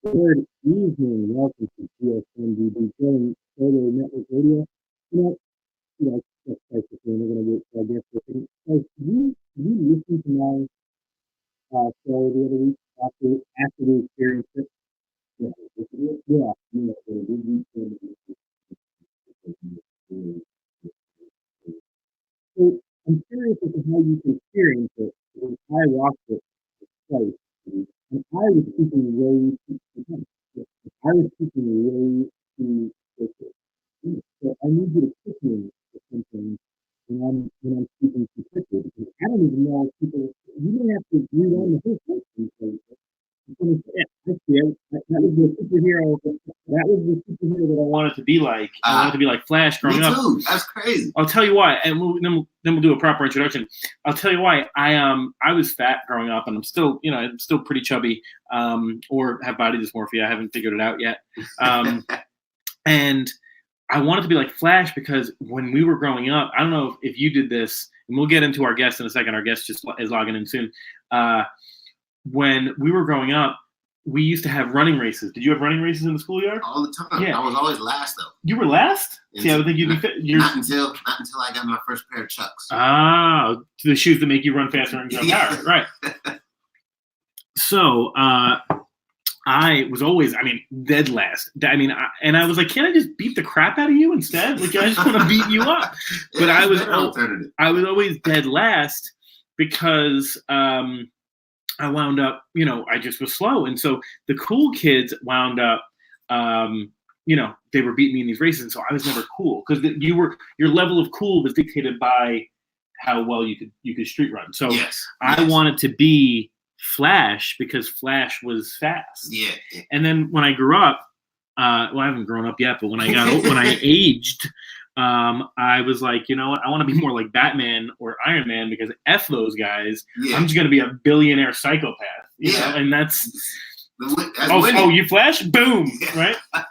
Good evening. Welcome to WGSN-DB Going Solo Network Radio. That's basically we're going to get I guess guys, you listened to my show the other week after the experience it? Yeah, so I'm curious as to how you can experience it because I watched it twice and I was speaking way too I was speaking way too quickly. So I need you to kick me or something when I'm speaking too quickly because I don't even know if people. You don't have to read on the whole thing. Yeah, actually, that was the superhero. That was the superhero that I wanted to be like. I wanted to be like Flash growing up. Me too. That's crazy. I'll tell you why, and then we'll do a proper introduction. I'll tell you why. I was fat growing up, and I'm still pretty chubby, or have body dysmorphia. I haven't figured it out yet. And I wanted to be like Flash because when we were growing up, I don't know if you did this, and we'll get into our guest in a second. Our guest just is logging in soon. When we were growing up, we used to have running races. Did you have running races in the schoolyard? All the time. Yeah. I was always last, though. You were last? See, I would think you'd be fit. Not until I got my first pair of Chucks. Ah, the shoes that make you run faster and go power. Right. So I was always, dead last. I was like, can't I just beat the crap out of you instead? Like, I just want to beat you up. But Yeah, I was always dead last because I wound up, I just was slow. And so the cool kids wound up, they were beating me in these races. And so I was never cool because your level of cool was dictated by how well you could street run. So yes. I wanted to be Flash because Flash was fast. Yeah. And then when I grew up, I haven't grown up yet, but when I aged, I was like, you know what? I want to be more like Batman or Iron Man because F those guys. Yeah. I'm just going to be a billionaire psychopath. You know? And that's you Flash? Boom. Right? I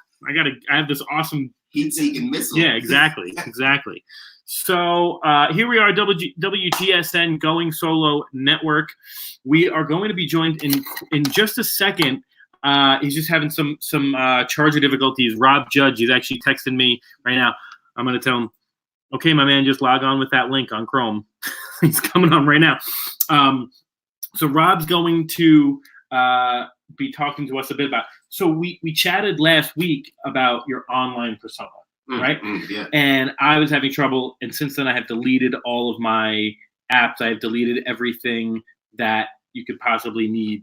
have this awesome heat-seeking missile. Yeah, exactly. So here we are, WGSN Going Solo Network. We are going to be joined in just a second. He's just having some charger difficulties. Rob Judge is actually texting me right now. I'm going to tell him, okay, my man, just log on with that link on Chrome. He's coming on right now. So Rob's going to be talking to us a bit about. So we chatted last week about your online persona, right? Yeah. And I was having trouble, and since then I have deleted all of my apps. I've deleted everything that you could possibly need,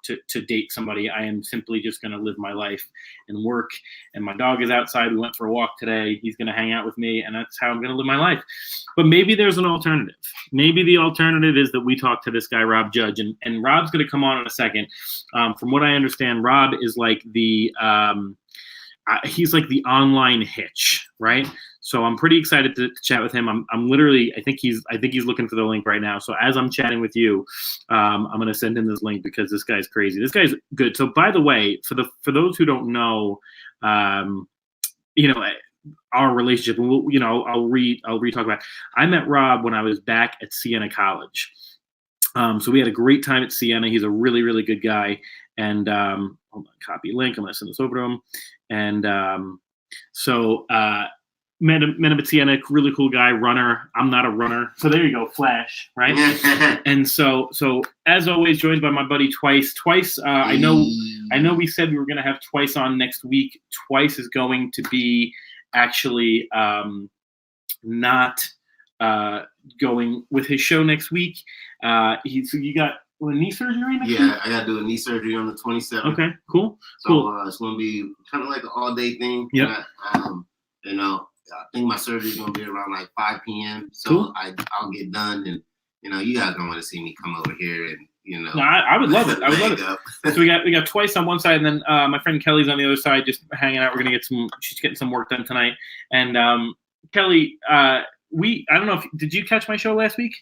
to date somebody. I am simply just going to live my life and work. And my dog is outside. We went for a walk today. He's going to hang out with me, and that's how I'm going to live my life. But maybe there's an alternative. Maybe the alternative is that we talk to this guy, Rob Judge, and Rob's going to come on in a second. From what I understand, Rob is like he's like the online Hitch, right? So I'm pretty excited to chat with him. I'm literally, I think he's looking for the link right now. So as I'm chatting with you, I'm going to send him this link because this guy's crazy. This guy's good. So by the way, for those who don't know, our relationship, and I'll re-talk about it. I met Rob when I was back at Siena College. So we had a great time at Siena. He's a really, really good guy. And hold on, copy link. I'm going to send this over to him. And met him at Siena, really cool guy, runner. I'm not a runner. So there you go, Flash, right? And so as always, joined by my buddy Twice. I know we said we were going to have Twice on next week. Twice is going to be actually not going with his show next week. You got knee surgery next week? Yeah, I got to do a knee surgery on the 27th. Okay, cool. So it's going to be kind of like an all-day thing. Yeah. I think my surgery is going to be around like 5 p.m. So cool. I'll get done, and you guys don't want to see me come over here and No, I would love it. I would love it. So we got Twice on one side, and then my friend Kelly's on the other side, just hanging out. We're gonna she's getting some work done tonight. And Kelly, I don't know did you catch my show last week?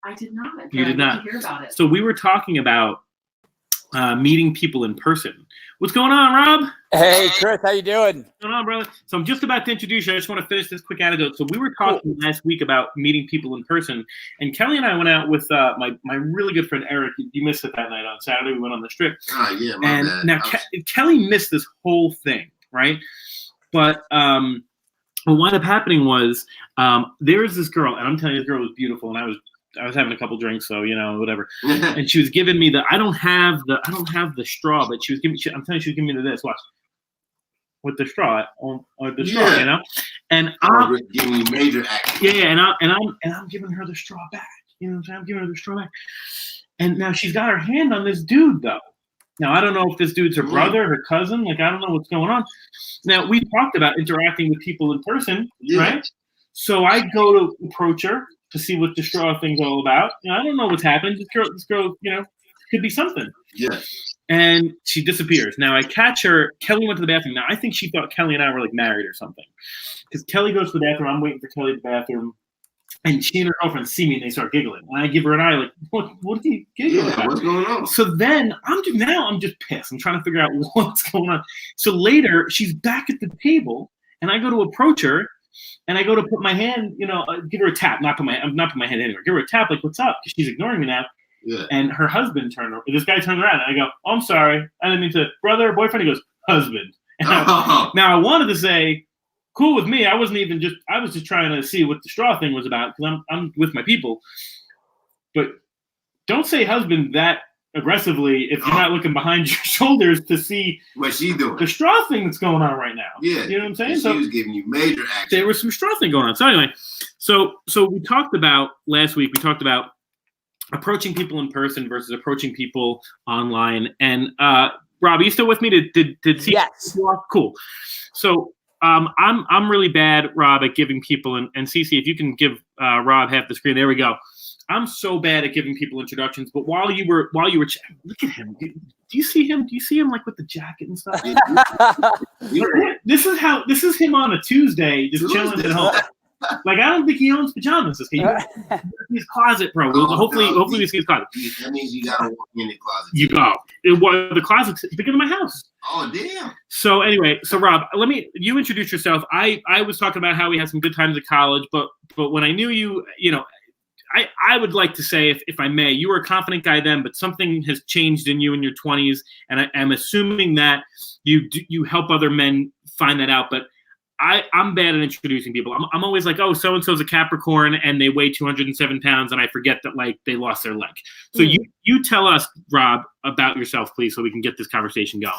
I did not. You did not hear about it. So we were talking about meeting people in person. What's going on, Rob? Hey, Chris, how you doing? What's going on, brother? So I'm just about to introduce you. I just want to finish this quick anecdote. So we were talking last week about meeting people in person, and Kelly and I went out with my really good friend Eric. You missed it that night on Saturday. We went on the strip. Oh, yeah, and bad. Now Kelly missed this whole thing, right? But what wound up happening was there was this girl, and I'm telling you, this girl was beautiful, and I was having a couple drinks, so whatever. And she was giving me I don't have the straw, but she was giving. I'm telling you, she was giving me this. Watch. With the straw, or the straw, and I'm giving you major action. Yeah, and I'm giving her the straw back. You know what I'm saying? I'm giving her the straw back. And now she's got her hand on this dude, though. Now I don't know if this dude's her brother, her cousin. Like I don't know what's going on. Now we talked about interacting with people in person, right? So I go to approach her to see what the straw thing's all about. I don't know what's happening. This girl, could be something. Yeah. And she disappears. Now I catch her. Kelly went to the bathroom. Now I think she thought Kelly and I were like married or something. Because Kelly goes to the bathroom. I'm waiting for Kelly at the bathroom. And she and her girlfriend see me and they start giggling. And I give her an eye like, what are you giggling about? What's going on? So then I'm just pissed. I'm trying to figure out what's going on. So later she's back at the table and I go to approach her and I go to put my hand, give her a tap, not put my hand anywhere. Give her a tap like, what's up? Because she's ignoring me now. Yeah. And her husband this guy turned around and I go, oh, I'm sorry. I didn't mean to, brother or boyfriend. He goes, husband. And now I wanted to say, cool with me. I was just trying to see what the straw thing was about because I'm with my people. But don't say husband that aggressively if you're not looking behind your shoulders to see what she's doing. The straw thing that's going on right now. Yeah. You know what I'm saying? And she was giving you major action. There was some straw thing going on. So anyway, so we talked about last week, approaching people in person versus approaching people online. And Rob, are you still with me? Did see? Yes. Cool. So I'm really bad, Rob, at giving people and Cece, if you can give Rob half the screen. There we go. I'm so bad at giving people introductions. But while you were look at him. Do you see him? Do you see him like with the jacket and stuff? This is him on a Tuesday, just chilling at home. Like I don't think he owns pajamas. His closet, bro. Hopefully we see his closet. That means you gotta walk in the closet. The closet's bigger than my house. Oh damn. So anyway, Rob, you introduce yourself. I was talking about how we had some good times at college, but when I knew you, I would like to say, if I may, you were a confident guy then, but something has changed in you in your 20s, and I'm assuming that you help other men find that out, but I'm bad at introducing people. I'm always like, oh, so-and-so's a Capricorn and they weigh 207 pounds and I forget that like they lost their leg. So you tell us, Rob, about yourself, please, so we can get this conversation going.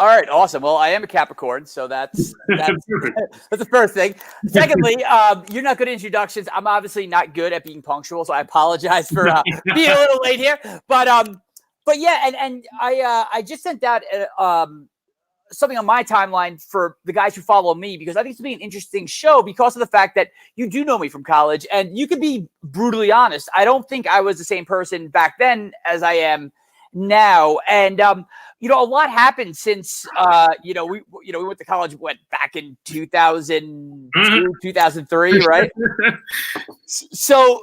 All right, awesome. Well, I am a Capricorn, so that's that's the first thing. Secondly, you're not good at introductions. I'm obviously not good at being punctual, so I apologize for being a little late here. But yeah, and I just sent out something on my timeline for the guys who follow me because I think it's going to be an interesting show because of the fact that you do know me from college and you can be brutally honest. I don't think I was the same person back then as I am now. And, a lot happened since, we went to college, back in 2002, 2003, right? So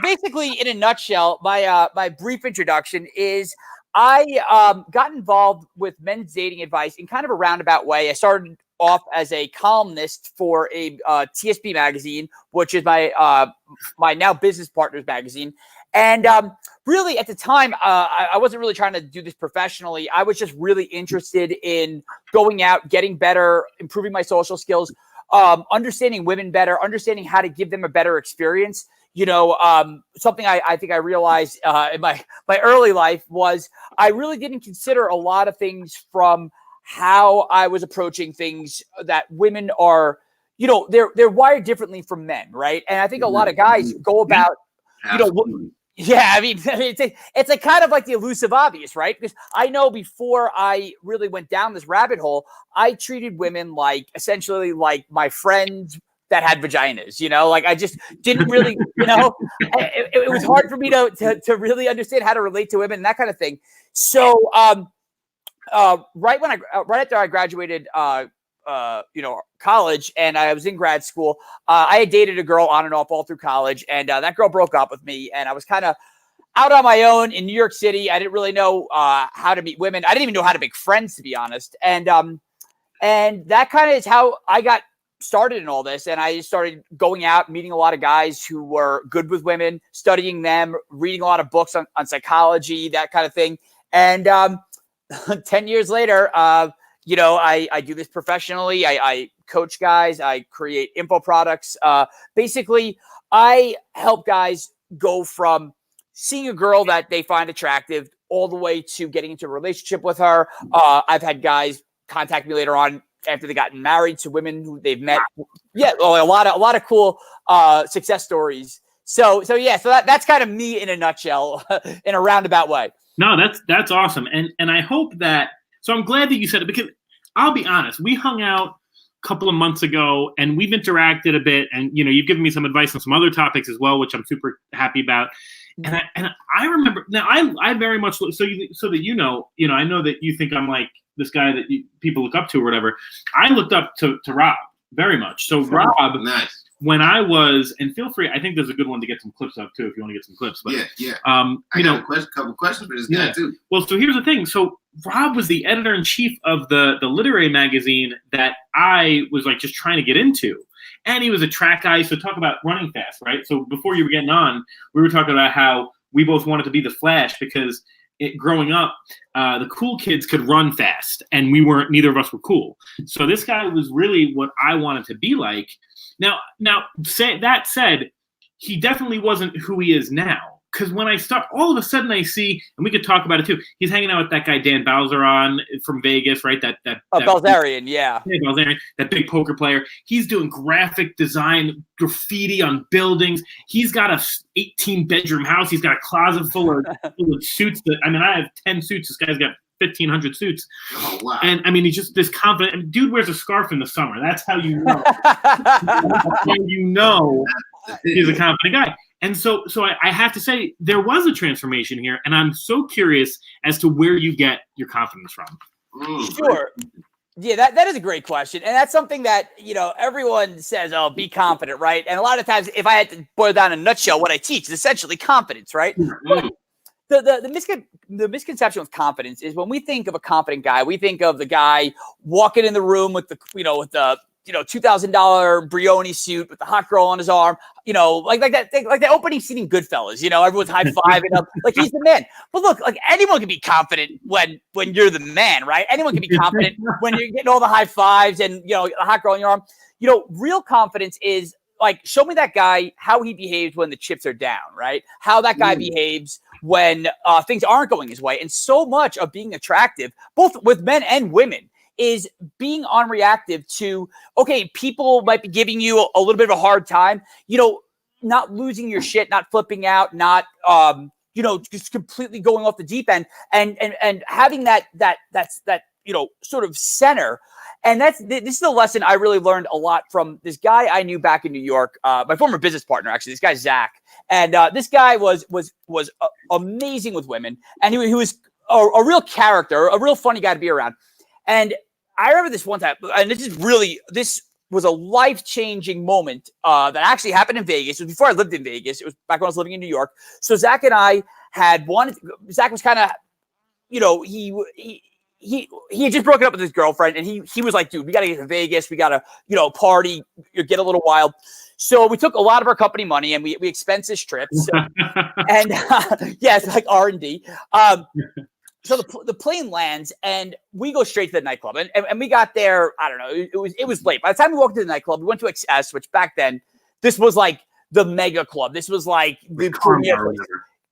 basically in a nutshell, my brief introduction is I got involved with men's dating advice in kind of a roundabout way. I started off as a columnist for a TSB magazine, which is my now business partner's magazine. And really at the time, I wasn't really trying to do this professionally. I was just really interested in going out, getting better, improving my social skills, understanding women better, understanding how to give them a better experience. Something I think I realized in my early life was I really didn't consider a lot of things from how I was approaching things that women are, they're wired differently from men, right? And I think a lot of guys go about, it's like kind of like the elusive obvious, right? Because I know before I really went down this rabbit hole, I treated women essentially like my friends that had vaginas, like I just didn't really, it was hard for me to really understand how to relate to women and that kind of thing. So, right after I graduated, college and I was in grad school, I had dated a girl on and off all through college and that girl broke up with me and I was kind of out on my own in New York City. I didn't really know how to meet women. I didn't even know how to make friends, to be honest. And that kind of is how I got started in all this. And I started going out, meeting a lot of guys who were good with women, studying them, reading a lot of books on psychology, that kind of thing. And 10 years later, you know, I do this professionally. I coach guys. I create info products. Basically, I help guys go from seeing a girl that they find attractive all the way to getting into a relationship with her. I've had guys contact me later on after they gotten married to women who they've met. Yeah, well, a lot of cool success stories. So that's kind of me in a nutshell, in a roundabout way. No, that's awesome. And I hope that, so I'm glad that you said it, because I'll be honest, we hung out a couple of months ago and we've interacted a bit, and you know, you've given me some advice on some other topics as well, which I'm super happy about. And I remember now I very much so that you know, I know that you think I'm like this guy that people look up to or whatever. I looked up to Rob very much. So Rob, nice. When I was, and feel free, I think there's a good one to get some clips of too if you want to get some clips. But yeah. You know, a couple questions for this guy too. Well, so here's the thing. So Rob was the editor-in-chief of the literary magazine that I was like just trying to get into. And he was a track guy. So talk about running fast, right? So before you were getting on, we were talking about how we both wanted to be the Flash because growing up, the cool kids could run fast and neither of us were cool. So this guy was really what I wanted to be like. Now, that said, he definitely wasn't who he is now. Because when I start, all of a sudden I see, and we could talk about it too, he's hanging out with that guy Dan Balzeron from Vegas, right? Balzerian, yeah. Balzerian, that big poker player. He's doing graphic design, graffiti on buildings. He's got a 18-bedroom house. He's got a closet full of suits. I have 10 suits. This guy's got 1,500 suits. Oh, wow. And I mean, he's just this confident. And dude wears a scarf in the summer. That's how you know. That's how you know he's a confident guy. And so I have to say there was a transformation here, and I'm so curious as to where you get your confidence from. Sure. Yeah, that is a great question. And that's something that, you know, everyone says, oh, be confident, right? And a lot of times, if I had to boil down in a nutshell, what I teach is essentially confidence, right? The misconception with confidence is when we think of a confident guy, we think of the guy walking in the room with the $2,000 Brioni suit with the hot girl on his arm, like the opening scene in Goodfellas, everyone's high-fiving him, like he's the man. But look, like anyone can be confident when you're the man, right? Anyone can be confident when you're getting all the high fives and, the hot girl on your arm. Real confidence is like, show me that guy, how he behaves when the chips are down, right? How that guy behaves when things aren't going his way. And so much of being attractive, both with men and women, is being unreactive to, okay, people might be giving you a little bit of a hard time, not losing your shit, not flipping out, not, just completely going off the deep end and having that sort of center. And this is a lesson I really learned a lot from this guy I knew back in New York, my former business partner, actually, this guy, Zach. And this guy was amazing with women. And he was a real character, a real funny guy to be around. And I remember this one time, and this was a life-changing moment that actually happened in Vegas. It was before I lived in Vegas. It was back when I was living in New York. So Zach and I Zach was kind of, he had just broken up with his girlfriend, and he was like, dude, we got to get to Vegas. We got to, party, get a little wild. So we took a lot of our company money and we expensed this trip. So, and it's like R&D. So the plane lands and we go straight to the nightclub, and we got there. I don't know. It was late. By the time we walked to the nightclub, we went to XS, which back then this was like the mega club. This was like the premier.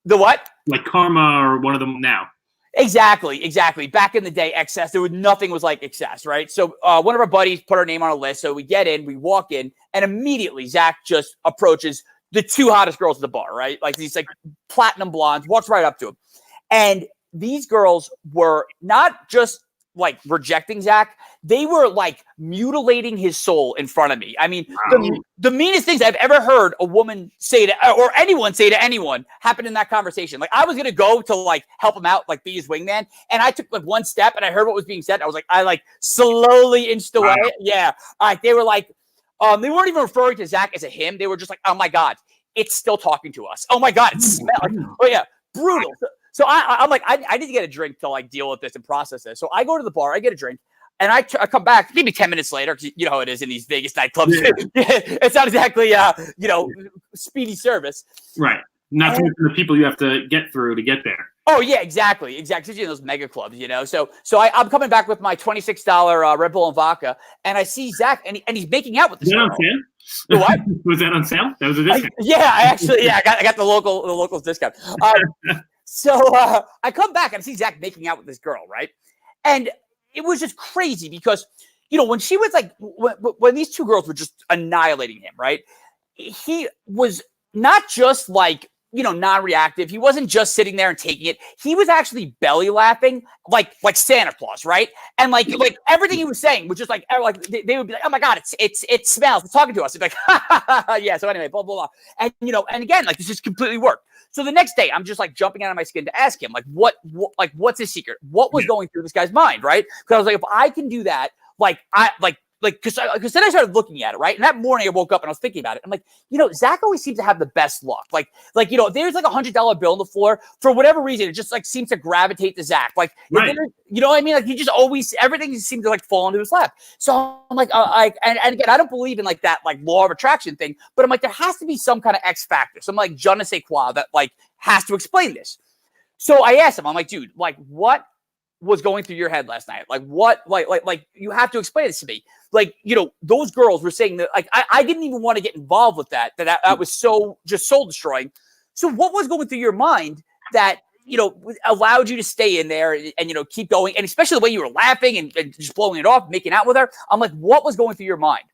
The what? Like Karma or one of them now. Exactly. Back in the day, XS, nothing was like XS, right? So one of our buddies put our name on a list. So we get in, we walk in, and immediately Zach just approaches the two hottest girls at the bar, right? Like these like platinum blondes, walks right up to him. And these girls were not just like rejecting Zach, they were like mutilating his soul in front of me. I mean, the meanest things I've ever heard a woman say to, or anyone say to anyone, happened in that conversation. Like I was going to go to like help him out, like be his wingman. And I took like one step and I heard what was being said. I slowly inched away. Wow. Yeah. They were like, they weren't even referring to Zach as a him. They were just like, oh my God, it's still talking to us. Oh my God, it smells like, oh yeah. brutal. So I'm like, I need to get a drink to like deal with this and process this. So I go to the bar, I get a drink, and I come back maybe 10 minutes later, because you know how it is in these Vegas nightclubs. Yeah. It's not exactly, speedy service. Right. Not to mention the people you have to get through to get there. Oh yeah, exactly. Especially in those mega clubs, So I'm coming back with my $26 Red Bull and vodka, and I see Zach, and he's making out with this girl. The what? Was that on sale? That was a discount. I got the local discount. So I come back and I see Zach making out with this girl, right? And it was just crazy because, when she was like, when these two girls were just annihilating him, right? He was not just like, non-reactive. He wasn't just sitting there and taking it. He was actually belly laughing like Santa Claus, right? And like everything he was saying was just like they would be like, oh my God, it smells. It's talking to us. It's like, yeah. So anyway, blah, blah, blah. And, and again, like this just completely worked. So the next day I'm just like jumping out of my skin to ask him, like, what's his secret? What was going through this guy's mind, right? Because I was like, if I can do that, because then I started looking at it, right? And that morning I woke up and I was thinking about it. I'm like, Zach always seems to have the best luck. Like, there's like $100 bill on the floor for whatever reason. It just like seems to gravitate to Zach. Like, right. You know what I mean? Like he just always, everything just seems to like fall into his lap. So I'm like, and again, I don't believe in like that, like law of attraction thing, but I'm like, there has to be some kind of X factor. Some like je ne sais quoi that like has to explain this. So I asked him, I'm like, dude, like what was going through your head last night? Like what, like you have to explain this to me. Like, those girls were saying that, like, I didn't even want to get involved with that was so just soul destroying. So what was going through your mind that, allowed you to stay in there and keep going? And especially the way you were laughing and just blowing it off, making out with her. I'm like, what was going through your mind?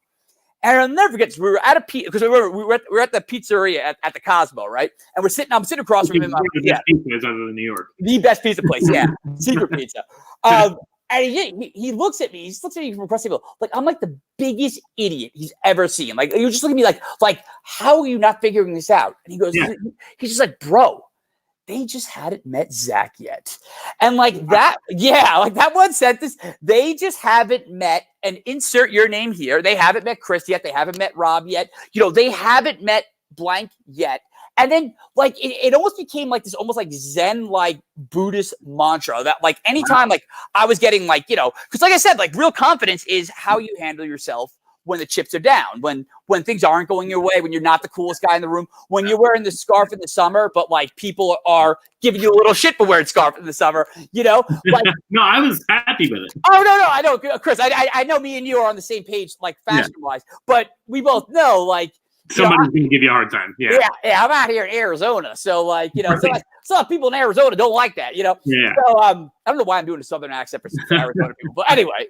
And I'll never forget, we were at a pizza, because we were at the pizzeria at the Cosmo, right? And I'm sitting across from him. The best pizza other than New York. The best pizza place, yeah. Secret pizza. And he looks at me. He looks at me from across the table. Like, I'm like the biggest idiot he's ever seen. Like, you're just looking at me like, how are you not figuring this out? And he goes, he's just like, bro, they just hadn't met Zach yet. And like that, like that one sentence, they just haven't met, and insert your name here. They haven't met Chris yet. They haven't met Rob yet. They haven't met blank yet. And then like it almost became like this almost like Zen like Buddhist mantra that like anytime like I was getting like, because like I said, like real confidence is how you handle yourself when the chips are down, when things aren't going your way, when you're not the coolest guy in the room, when you're wearing the scarf in the summer, but like people are giving you a little shit for wearing scarf in the summer, Like, no, I was happy with it. Oh, no, I know, Chris, I know me and you are on the same page, like fashion-wise, but we both know, like, somebody's going to give you a hard time. Yeah, I'm out here in Arizona. So, like, some people in Arizona don't like that, Yeah. So, I don't know why I'm doing a Southern accent for Arizona people. But anyway,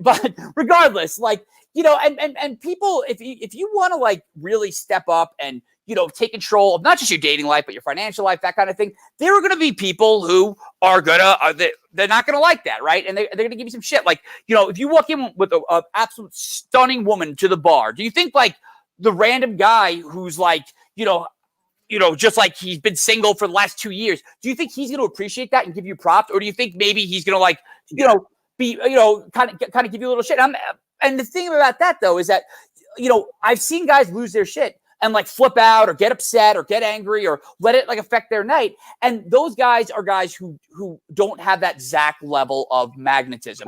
regardless, like, and people, if you want to, like, really step up and, take control of not just your dating life, but your financial life, that kind of thing, there are going to be people who are they're not going to like that, right? And they're going to give you some shit. Like, if you walk in with an absolute stunning woman to the bar, do you think, like, the random guy who's like, just like he's been single for the last 2 years, do you think he's going to appreciate that and give you props? Or do you think maybe he's going to like, be, kind of give you a little shit? And the thing about that though, is that, I've seen guys lose their shit and like flip out or get upset or get angry or let it like affect their night. And those guys are guys who don't have that Zach level of magnetism.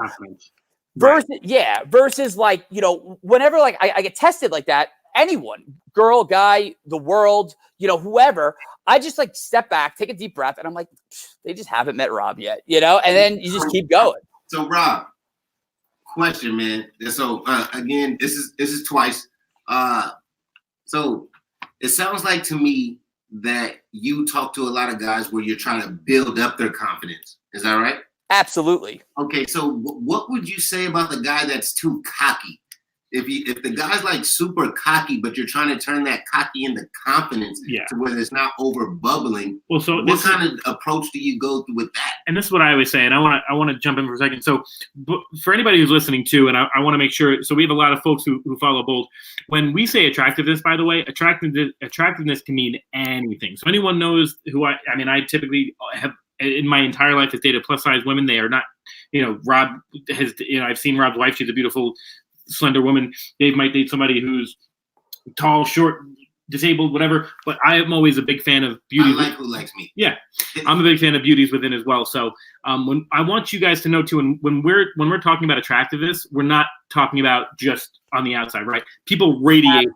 Versus like, whenever like I get tested like that, anyone, girl, guy, the world, whoever, I just like step back, take a deep breath, and I'm like, they just haven't met Rob yet, and then you just keep going. So Rob, question, man. So again, this is twice. So it sounds like to me that you talk to a lot of guys where you're trying to build up their confidence. Is that right? Absolutely. Okay, so what would you say about the guy that's too cocky? If the guy's like super cocky, but you're trying to turn that cocky into confidence to where it's not over bubbling. Well, so what kind of approach do you go through with that? And this is what I always say, and I want to jump in for a second. So for anybody who's listening too, and I want to make sure, so we have a lot of folks who follow Bold. When we say attractiveness, by the way, attractiveness can mean anything. So anyone knows who I typically have in my entire life has dated plus size women. They are not, Rob has, I've seen Rob's wife. She's a beautiful, slender woman. Dave might date somebody who's tall, short, disabled, whatever. But I am always a big fan of beauty. I like who likes me. Yeah, I'm a big fan of beauties within as well. So when I want you guys to know too, when we're talking about attractiveness, we're not talking about just on the outside, right? People radiate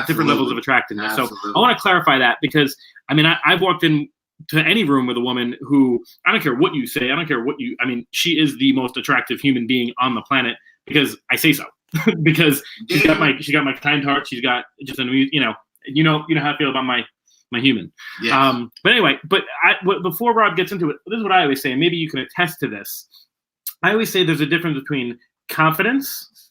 different levels of attractiveness. Absolutely. So I want to clarify that because I mean I've walked in to any room with a woman who, I don't care what you say, I don't care what you, I mean, she is the most attractive human being on the planet because I say so. Because she got my kind heart, she's got just an, you know how I feel about my human. Yes. But anyway, before Rob gets into it, this is what I always say, and maybe you can attest to this. I always say there's a difference between confidence,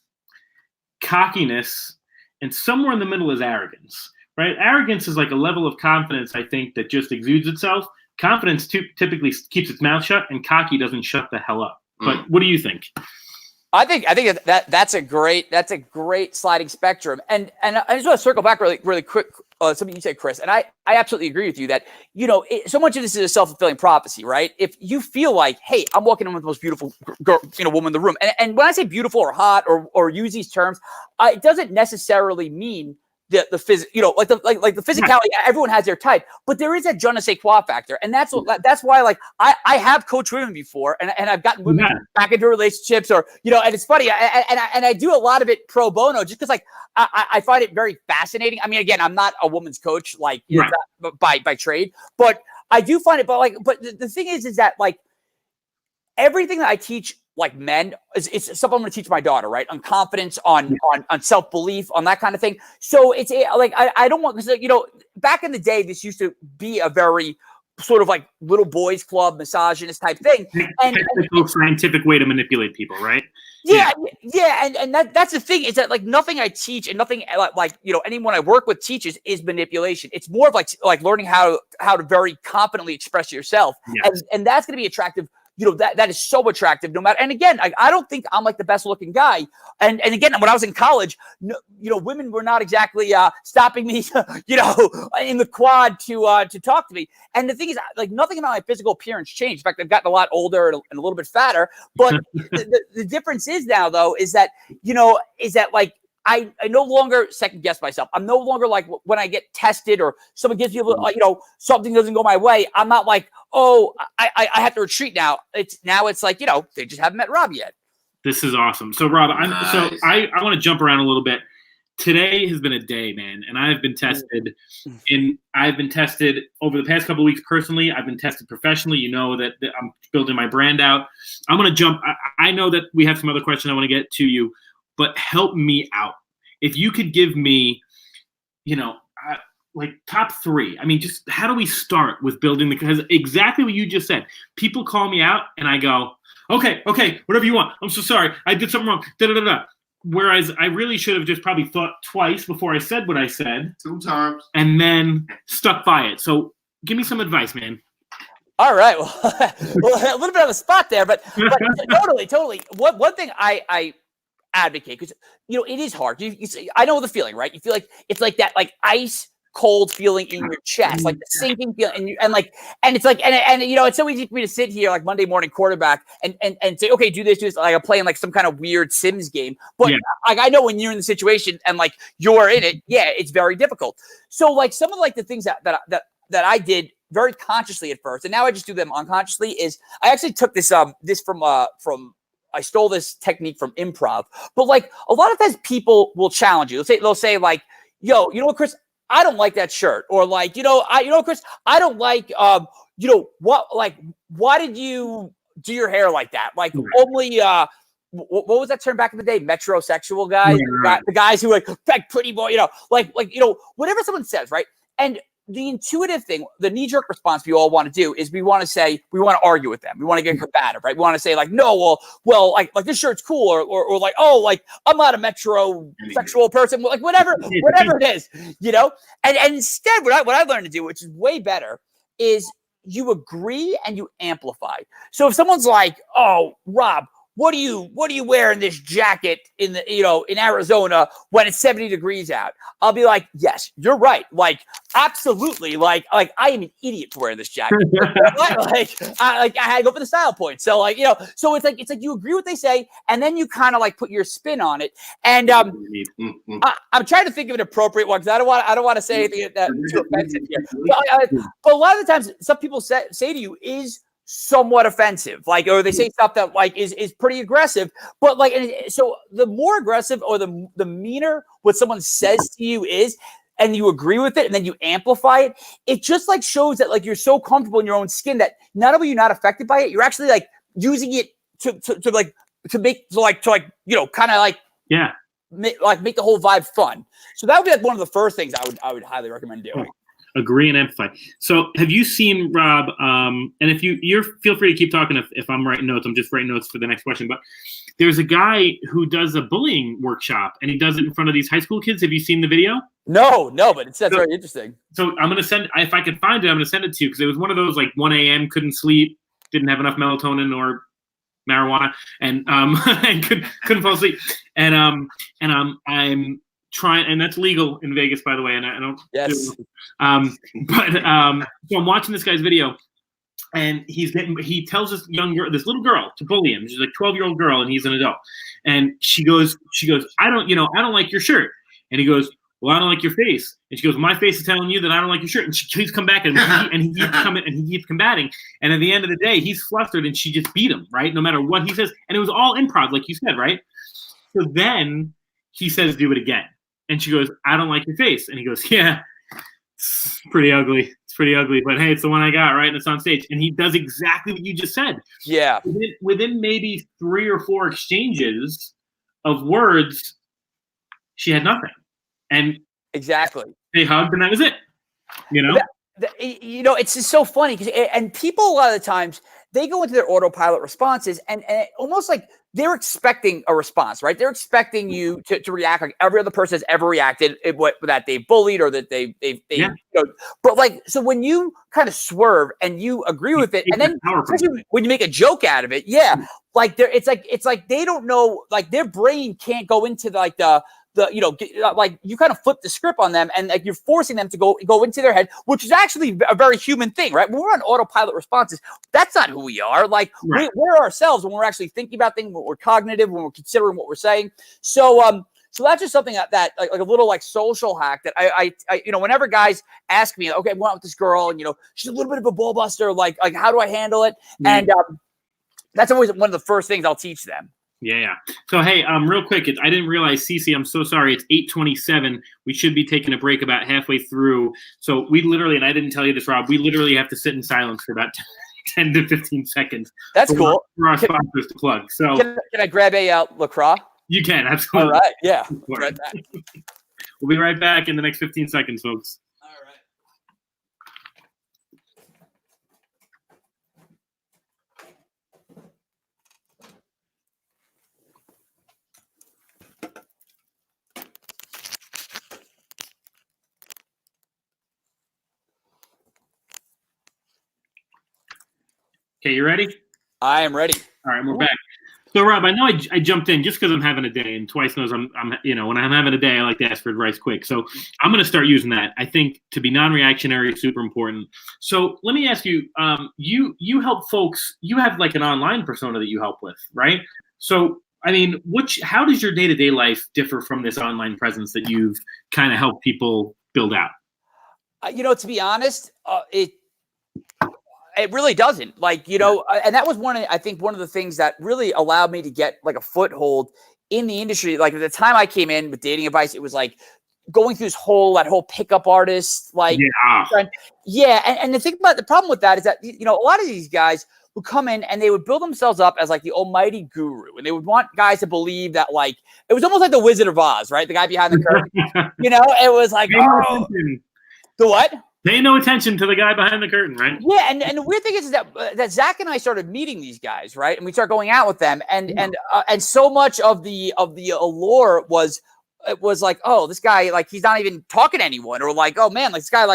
cockiness, and somewhere in the middle is arrogance. Right? Arrogance is like a level of confidence, I think, that just exudes itself. Confidence typically keeps its mouth shut, and cocky doesn't shut the hell up. But what do you think? I think that's a great sliding spectrum. And I just want to circle back really quick. Something you said, Chris, and I absolutely agree with you that, so much of this is a self-fulfilling prophecy, right? If you feel like, hey, I'm walking in with the most beautiful girl, woman in the room. And when I say beautiful or hot or use these terms, it doesn't necessarily mean the like the physicality. Everyone has their type, but there is a je ne sais quoi factor, and that's why like I have coached women before, and I've gotten women back into relationships, or and it's funny, and I do a lot of it pro bono, just because like I find it very fascinating. I mean, again, I'm not a woman's coach like by trade, but I do find it. But the thing is that like everything that I teach, like men, it's something I'm going to teach my daughter, right? On confidence, on self-belief, on that kind of thing. So it's like, I don't want, because, back in the day, this used to be a very sort of like little boys club, misogynist type thing. And technical, scientific way to manipulate people, right? Yeah. And that's the thing, is that like nothing I teach and nothing like anyone I work with teaches is manipulation. It's more of like learning how to very competently express yourself. Yes. And that's going to be attractive. That is so attractive no matter. And again, I don't think I'm like the best looking guy. And again, when I was in college, women were not exactly stopping me, in the quad to talk to me. And the thing is, like, nothing about my physical appearance changed. In fact, I've gotten a lot older and a little bit fatter. But the difference is now, though, is that like, I no longer second guess myself. I'm no longer like when I get tested or someone gives you, something doesn't go my way. I'm not like, oh, I have to retreat now. It's like, they just haven't met Rob yet. This is awesome. So Rob, I want to jump around a little bit. Today has been a day, man, and I've been tested. I've been tested over the past couple of weeks personally. I've been tested professionally. You know that I'm building my brand out. I'm going to jump. I know that we have some other questions I want to get to you, but help me out. If you could give me, like top 3. I mean, just how do we start with building because exactly what you just said. People call me out and I go, okay, whatever you want. I'm so sorry. I did something wrong. Da-da-da-da. Whereas I really should have just probably thought twice before I said what I said. 2 times. And then stuck by it. So give me some advice, man. All right. Well, a little bit of a spot there, but totally. One thing I advocate, because it is hard. I know the feeling, right? You feel like it's like that, like ice cold feeling in your chest, like the sinking feeling, and it's like, and it's so easy for me to sit here like Monday morning quarterback and say, okay, do this, like I'm playing like some kind of weird Sims game. But like I know when you're in the situation and like you're in it, it's very difficult. So like some of like the things that I did very consciously at first, and now I just do them unconsciously, is I actually took this from I stole this technique from improv. But like a lot of times people will challenge you. They'll say like, yo, you know what, Chris? I don't like that shirt. Or like, Chris, I don't like, what, like, why did you do your hair like that? Like only, what was that term back in the day? Metrosexual guys, the guys who like pretty boy, whatever someone says, right? And the intuitive thing, the knee-jerk response we all want to do is we want to argue with them. We want to get combative, right? We want to say like, no, well, like this shirt's cool, or like, oh, like I'm not a metrosexual person, like whatever it is, And instead, what I learned to do, which is way better, is you agree and you amplify. So if someone's like, oh, Rob, what are you wearing this jacket in in Arizona when it's 70 degrees out? I'll be like, yes, you're right. Like, absolutely. Like I am an idiot for wearing this jacket. I had to go for the style point. So so it's like you agree with what they say, and then you kind of like put your spin on it. And I'm trying to think of an appropriate one because I don't want to say anything that's too offensive here. But a lot of the times, some people say to you is somewhat offensive, like, or they say stuff that like is pretty aggressive, but like, so the more aggressive or the meaner what someone says to you is, and you agree with it, and then you amplify it, it just like shows that like you're so comfortable in your own skin that not only are you not affected by it, you're actually like using it to make make the whole vibe fun. So that would be like one of the first things I would highly recommend doing. Agree and amplify. So have you seen, Rob, and if you're feel free to keep talking if I'm writing notes. I'm just writing notes for the next question. But there's a guy who does a bullying workshop, and he does it in front of these high school kids. Have you seen the video? No, but it's very interesting. So I'm going to send, if I can find it, I'm going to send it to you because it was one of those like 1 a.m., couldn't sleep, didn't have enough melatonin or marijuana, and couldn't fall asleep. And I'm trying, and that's legal in Vegas, by the way. And I don't. Yes. So I'm watching this guy's video, and he tells this little girl to bully him. She's like 12-year-old girl, and he's an adult. And she goes, I don't like your shirt. And he goes, well, I don't like your face. And she goes, my face is telling you that I don't like your shirt. And she keeps come back, and he keeps coming, and he keeps combating. And at the end of the day, he's flustered, and she just beat him, right? No matter what he says. And it was all improv, like you said, right? So then he says, do it again. And she goes, I don't like your face. And he goes, yeah, it's pretty ugly. It's pretty ugly. But hey, it's the one I got, right? And it's on stage. And he does exactly what you just said. Yeah. Within maybe 3 or 4 exchanges of words, she had nothing. And exactly. They hugged, and that was it. It's just so funny because people a lot of the times they go into their autopilot responses and almost like they're expecting a response, right? They're expecting you to react like every other person has ever reacted, that they bullied or that they but like, so when you kind of swerve and you agree with it, and then especially when you make a joke out of it, like it's like they don't know, like their brain can't go into like like you kind of flip the script on them, and like you're forcing them to go into their head, which is actually a very human thing, right? When we're on autopilot responses, that's not who we are. Like we're ourselves when we're actually thinking about things, when we're cognitive, when we're considering what we're saying. So that's just something that like a little like social hack that I whenever guys ask me, okay, I went out with this girl and she's a little bit of a ball buster, like how do I handle it? And that's always one of the first things I'll teach them. Yeah. So, hey, real quick, I didn't realize, Cece, I'm so sorry. It's 8:27. We should be taking a break about halfway through. So we literally, and I didn't tell you this, Rob, we literally have to sit in silence for about 10 to 15 sequence. That's cool. For our sponsors to plug. So can I grab a LaCroix? You can, absolutely. All right, yeah. Right back. We'll be right back in the next 15 seconds, folks. All right. Okay, you ready? I am ready. All right, we're back. So, Rob, I know I jumped in just because I'm having a day, and Twice knows I'm when I'm having a day, I like to ask for advice quick. So I'm going to start using that. I think to be non-reactionary is super important. So let me ask you, you help folks. You have like an online persona that you help with, right? So, I mean, how does your day-to-day life differ from this online presence that you've kind of helped people build out? To be honest, it really doesn't. Like, and that was I think one of the things that really allowed me to get like a foothold in the industry. Like at the time I came in with dating advice, it was like going through that whole pickup artist, like, and the problem with that is that, a lot of these guys would come in and they would build themselves up as like the almighty guru. And they would want guys to believe that like, it was almost like the Wizard of Oz, right? The guy behind the curtain, it was like, the what? Pay no attention to the guy behind the curtain, right? Yeah, and the weird thing is that Zach and I started meeting these guys, right? And we started going out with them, and so much of the allure was like, oh, this guy, like, he's not even talking to anyone, or like, oh man, like this guy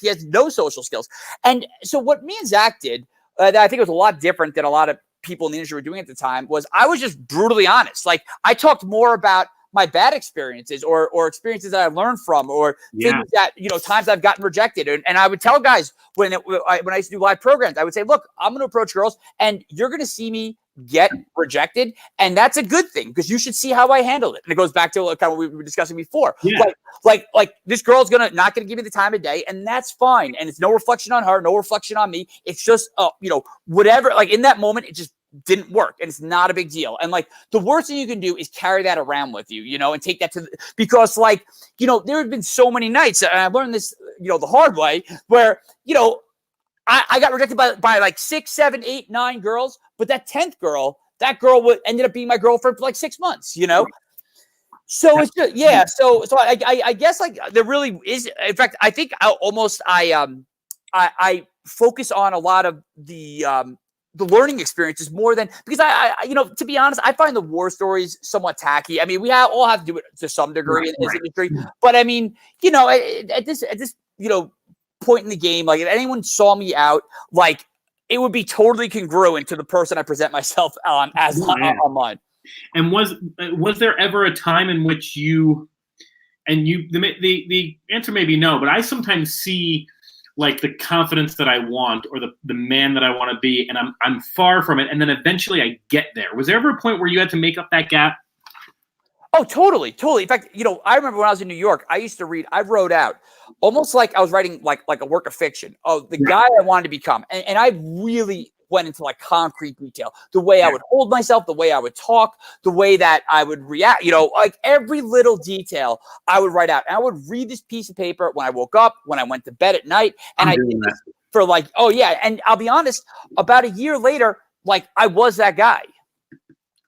he has no social skills. And so what me and Zach did, that I think was a lot different than a lot of people in the industry were doing at the time was I was just brutally honest. Like I talked more about my bad experiences or experiences that I learned from or things that, times I've gotten rejected. And I would tell guys when I used to do live programs, I would say, look, I'm going to approach girls and you're going to see me get rejected. And that's a good thing because you should see how I handled it. And it goes back to kind of what we were discussing before. Yeah. Like this girl's not going to give me the time of day and that's fine. And it's no reflection on her, no reflection on me. It's just, whatever, like in that moment, it just didn't work and it's not a big deal. And like the worst thing you can do is carry that around with you, and take that because there have been so many nights and I learned this, the hard way where, I got rejected by like 6, 7, 8, 9 girls, but that 10th girl, ended up being my girlfriend for like 6 months, So it's just, yeah. So I guess like there really is, in fact, I think I focus on a lot of the learning experiences more than because I to be honest, I find the war stories somewhat tacky. I mean, we all have to do it to some degree in this industry, but I mean, at this point in the game, like if anyone saw me out, like it would be totally congruent to the person I present myself as online. And was there ever a time in which the answer may be no, but I sometimes see like the confidence that I want or the man that I want to be, and I'm far from it, and then eventually I get there. Was there ever a point where you had to make up that gap? Oh, totally. In fact, I remember when I was in New York, I wrote out almost like I was writing like a work of fiction of the guy I wanted to become. And I really went into like concrete detail, the way I would hold myself, the way I would talk, the way that I would react, like every little detail I would write out. And I would read this piece of paper when I woke up, when I went to bed at night. And I did this for like, oh yeah. And I'll be honest, about a year later, like I was that guy.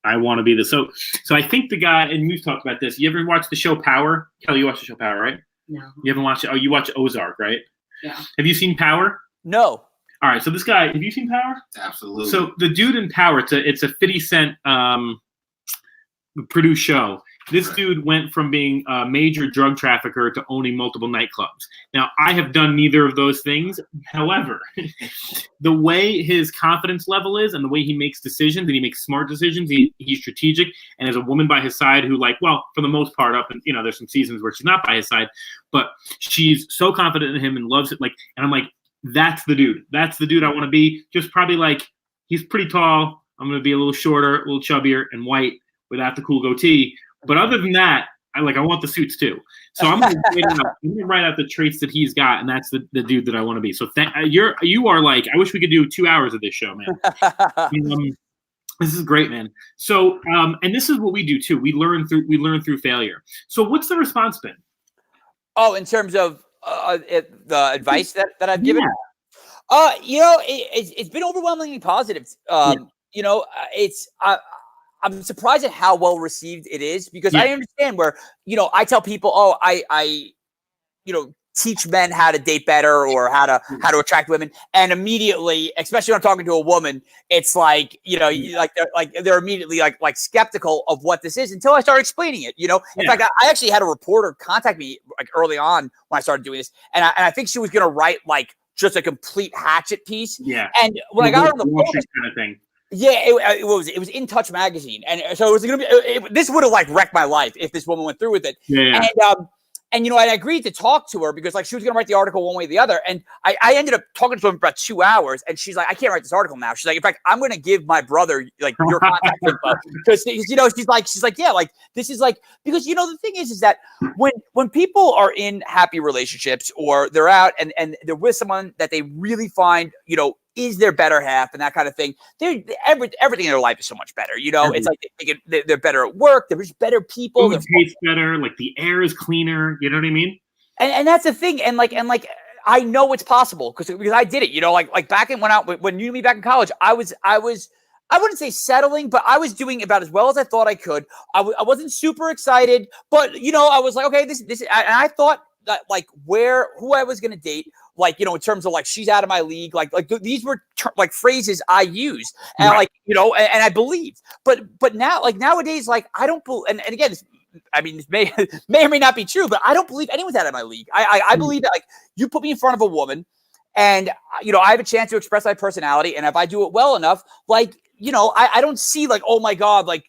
I want to be this. So I think the guy, and we've talked about this. You ever watch the show Power? Kelly, you watch the show Power, right? No. You haven't watched it? Oh, you watch Ozark, right? Yeah. Have you seen Power? No. All right. So this guy, have you seen Power? Absolutely. So the dude in Power, it's a 50 Cent produced show. This dude went from being a major drug trafficker to owning multiple nightclubs. Now, I have done neither of those things. However, the way his confidence level is and the way he makes decisions, and he makes smart decisions, he's strategic, and has a woman by his side who, like, well, for the most part, there's some seasons where she's not by his side, but she's so confident in him and loves it. Like, and I'm like, that's the dude. That's the dude I want to be. Just probably like, he's pretty tall. I'm going to be a little shorter, a little chubbier, and white without the cool goatee. But other than that, I want the suits too. So I'm going to write out the traits that he's got, and that's the dude that I want to be. So you are like, I wish we could do 2 hours of this show, man. This is great, man. So and this is what we do too. We learn through failure. So what's the response been? Oh, in terms of the advice that I've given, it's been overwhelmingly positive. I'm surprised at how well received it is because I understand where, I tell people, I teach men how to date better or how to attract women. And immediately, especially when I'm talking to a woman, it's like, they're immediately like skeptical of what this is until I start explaining it, In fact, I actually had a reporter contact me like early on when I started doing this. And I think she was going to write like just a complete hatchet piece. Yeah. And when I got her on the phone, kind of thing. Yeah, it was In Touch magazine, and so it was going to be. This would have like wrecked my life if this woman went through with it. Yeah. And I agreed to talk to her because like she was going to write the article one way or the other, and I ended up talking to her for about 2 hours, and she's like, I can't write this article now. She's like, in fact, I'm going to give my brother like your contact info because she's like, yeah, like this is like because the thing is that when people are in happy relationships or they're out and they're with someone that they really find is their better half and that kind of thing. Everything in their life is so much better. It's like they're better at work. They're just better people. Food tastes better. Like the air is cleaner. You know what I mean? And that's the thing. And I know it's possible because I did it. Like back when you knew me back in college, I wouldn't say settling, but I was doing about as well as I thought I could. I wasn't super excited, but I was like, okay, this, and I thought that like who I was going to date. Like, in terms of like, she's out of my league. Like these were like phrases I used and right. And I believed, but now, like nowadays, like I don't believe, and again, this may or may not be true, but I don't believe anyone's out of my league. I believe that like you put me in front of a woman and, I have a chance to express my personality. And if I do it well enough, like I don't see like, oh my God, like,